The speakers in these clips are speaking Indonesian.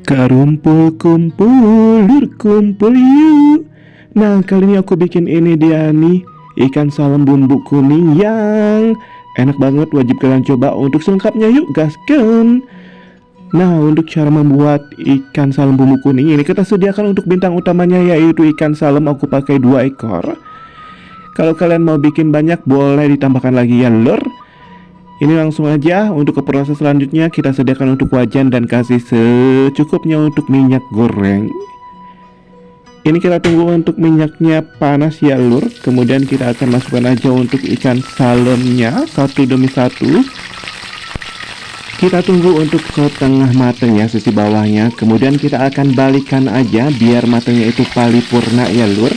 Kumpul lur, kumpul yuk. Nah, kali ini aku bikin ini dia nih, ikan salem bumbu kuning yang enak banget. Wajib kalian coba. Untuk selengkapnya yuk gasken. Nah, untuk cara membuat ikan salem bumbu kuning ini, kita sediakan untuk bintang utamanya yaitu ikan salem. Aku pakai 2 ekor. Kalau kalian mau bikin banyak boleh ditambahkan lagi ya lur. Ini langsung aja. Untuk ke proses selanjutnya, kita sediakan untuk wajan dan kasih secukupnya untuk minyak goreng. Ini kita tunggu untuk minyaknya panas ya lur. Kemudian kita akan masukkan aja untuk ikan salemnya satu demi satu. Kita tunggu untuk setengah mateng ya, sisi bawahnya. Kemudian kita akan balikan aja biar matangnya itu paripurna ya lur.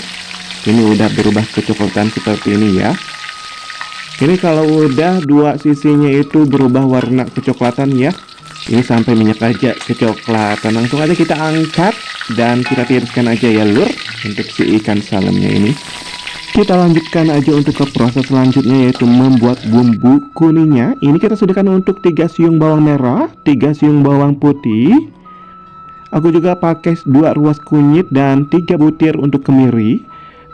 Ini udah berubah kecoklatan seperti ini ya. Ini kalau udah dua sisinya itu berubah warna kecoklatan ya, ini sampai minyak aja kecoklatan, langsung aja kita angkat dan kita tiriskan aja ya lur. Untuk si ikan salemnya ini kita lanjutkan aja untuk ke proses selanjutnya, yaitu membuat bumbu kuningnya. Ini kita sediakan untuk 3 siung bawang merah, 3 siung bawang putih. Aku juga pakai 2 ruas kunyit dan 3 butir untuk kemiri,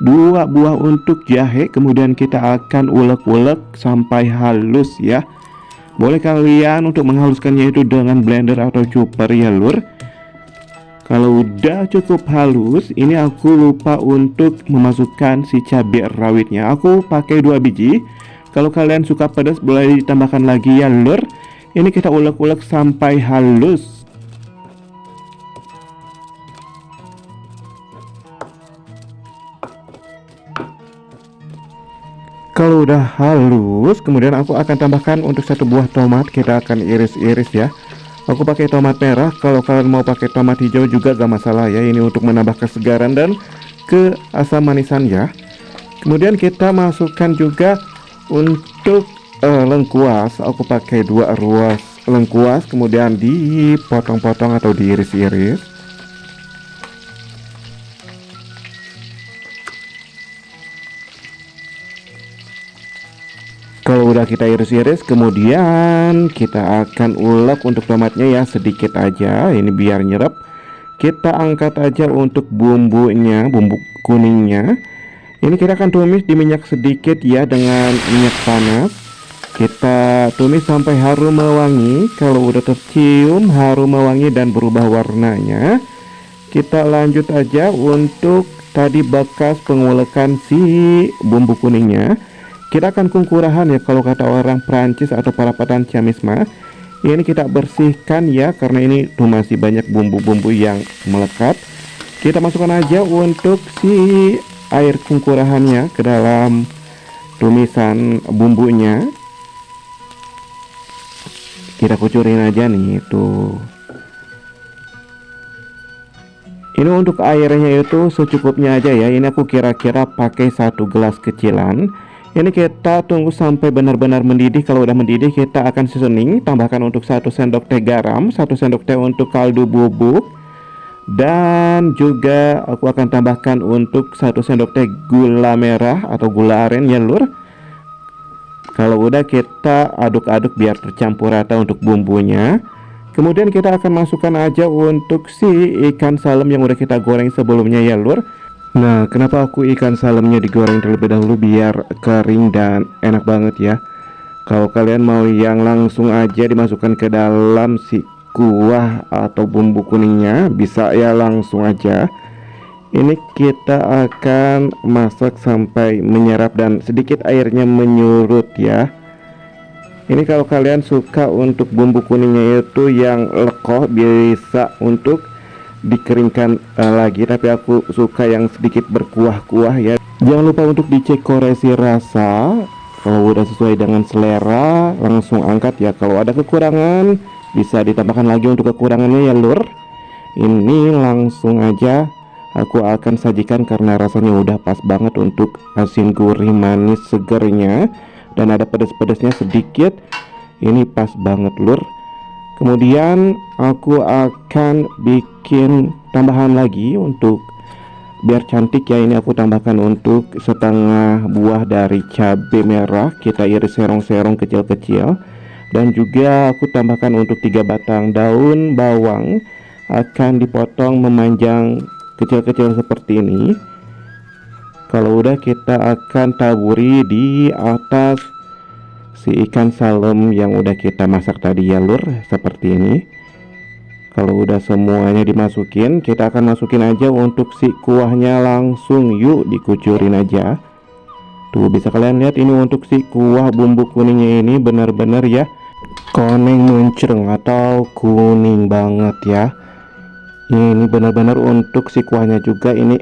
2 buah untuk jahe. Kemudian kita akan ulek-ulek sampai halus ya. Boleh kalian untuk menghaluskannya itu dengan blender atau chopper ya lur. Kalau udah cukup halus, ini aku lupa untuk memasukkan si cabai rawitnya. Aku pakai 2 biji. Kalau kalian suka pedas boleh ditambahkan lagi ya lur. Ini kita ulek-ulek sampai halus. Kalau udah halus, kemudian aku akan tambahkan untuk 1 buah tomat. Kita akan iris-iris ya. Aku pakai tomat merah. Kalau kalian mau pakai tomat hijau juga gak masalah ya. Ini untuk menambah kesegaran dan keasam manisan ya. Kemudian kita masukkan juga untuk lengkuas. Aku pakai 2 ruas lengkuas. Kemudian dipotong-potong atau diiris-iris. Kalau udah kita iris-iris, kemudian kita akan ulek untuk tomatnya ya, sedikit aja, ini biar nyerap. Kita angkat aja untuk bumbunya, bumbu kuningnya. Ini kita akan tumis di minyak sedikit ya, dengan minyak panas. Kita tumis sampai harum mewangi. Kalau udah tercium harum mewangi dan berubah warnanya, kita lanjut aja untuk tadi bekas pengulekan si bumbu kuningnya. Kita akan kungkurahan ya, kalau kata orang Prancis atau parapatan ciamisma. Ini kita bersihkan ya, karena ini tuh masih banyak bumbu-bumbu yang melekat. Kita masukkan aja untuk si air kungkurahannya ke dalam tumisan bumbunya. Kita kucurin aja nih tuh. Ini untuk airnya itu secukupnya aja ya. Ini aku kira-kira pakai 1 gelas kecilan. Ini kita tunggu sampai benar-benar mendidih. Kalau udah mendidih kita akan seasoning. Tambahkan untuk 1 sendok teh garam, 1 sendok teh untuk kaldu bubuk, dan juga aku akan tambahkan untuk 1 sendok teh gula merah atau gula aren ya lur. Kalau udah kita aduk-aduk biar tercampur rata untuk bumbunya. Kemudian kita akan masukkan aja untuk si ikan salem yang udah kita goreng sebelumnya ya lur. Nah, kenapa aku ikan salemnya digoreng terlebih dahulu biar kering dan enak banget ya. Kalau kalian mau yang langsung aja dimasukkan ke dalam si kuah atau bumbu kuningnya, bisa ya langsung aja. Ini kita akan masak sampai menyerap dan sedikit airnya menyurut ya. Ini kalau kalian suka untuk bumbu kuningnya itu yang lekoh, bisa untuk dikeringkan lagi, tapi aku suka yang sedikit berkuah-kuah ya. Jangan lupa untuk dicek koreksi rasa. Kalau udah sesuai dengan selera langsung angkat ya. Kalau ada kekurangan bisa ditambahkan lagi untuk kekurangannya ya lur. Ini langsung aja aku akan sajikan karena rasanya udah pas banget untuk asin gurih manis segernya dan ada pedas-pedasnya sedikit. Ini pas banget lur. Kemudian aku akan bikin tambahan lagi untuk biar cantik ya. Ini aku tambahkan untuk setengah buah dari cabai merah. Kita iris serong-serong kecil-kecil. Dan juga aku tambahkan untuk 3 batang daun bawang akan dipotong memanjang kecil-kecil seperti ini. Kalau udah, kita akan taburi di atas si ikan salem yang udah kita masak tadi ya lur, seperti ini. Kalau udah semuanya dimasukin, kita akan masukin aja untuk si kuahnya langsung. Yuk dikucurin aja. Tuh bisa kalian lihat ini untuk si kuah bumbu kuningnya ini benar-benar ya koneng muncreng atau kuning banget ya. Ini benar-benar untuk si kuahnya juga ini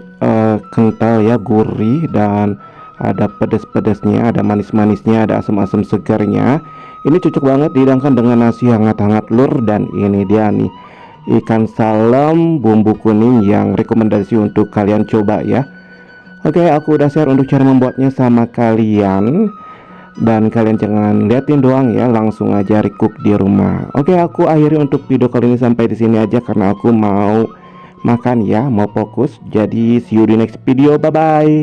kental ya, gurih, dan ada pedas-pedasnya, ada manis-manisnya, ada asam-asam segarnya. Ini cocok banget dihidangkan dengan nasi hangat-hangat lur. Dan ini dia nih ikan salem bumbu kuning yang rekomendasi untuk kalian coba ya. Oke, aku udah share untuk cara membuatnya sama kalian. Dan kalian jangan liatin doang ya, langsung aja recook di rumah. Oke, aku akhiri untuk video kali ini sampai di sini aja karena aku mau makan ya, mau fokus. Jadi see you di next video, bye bye.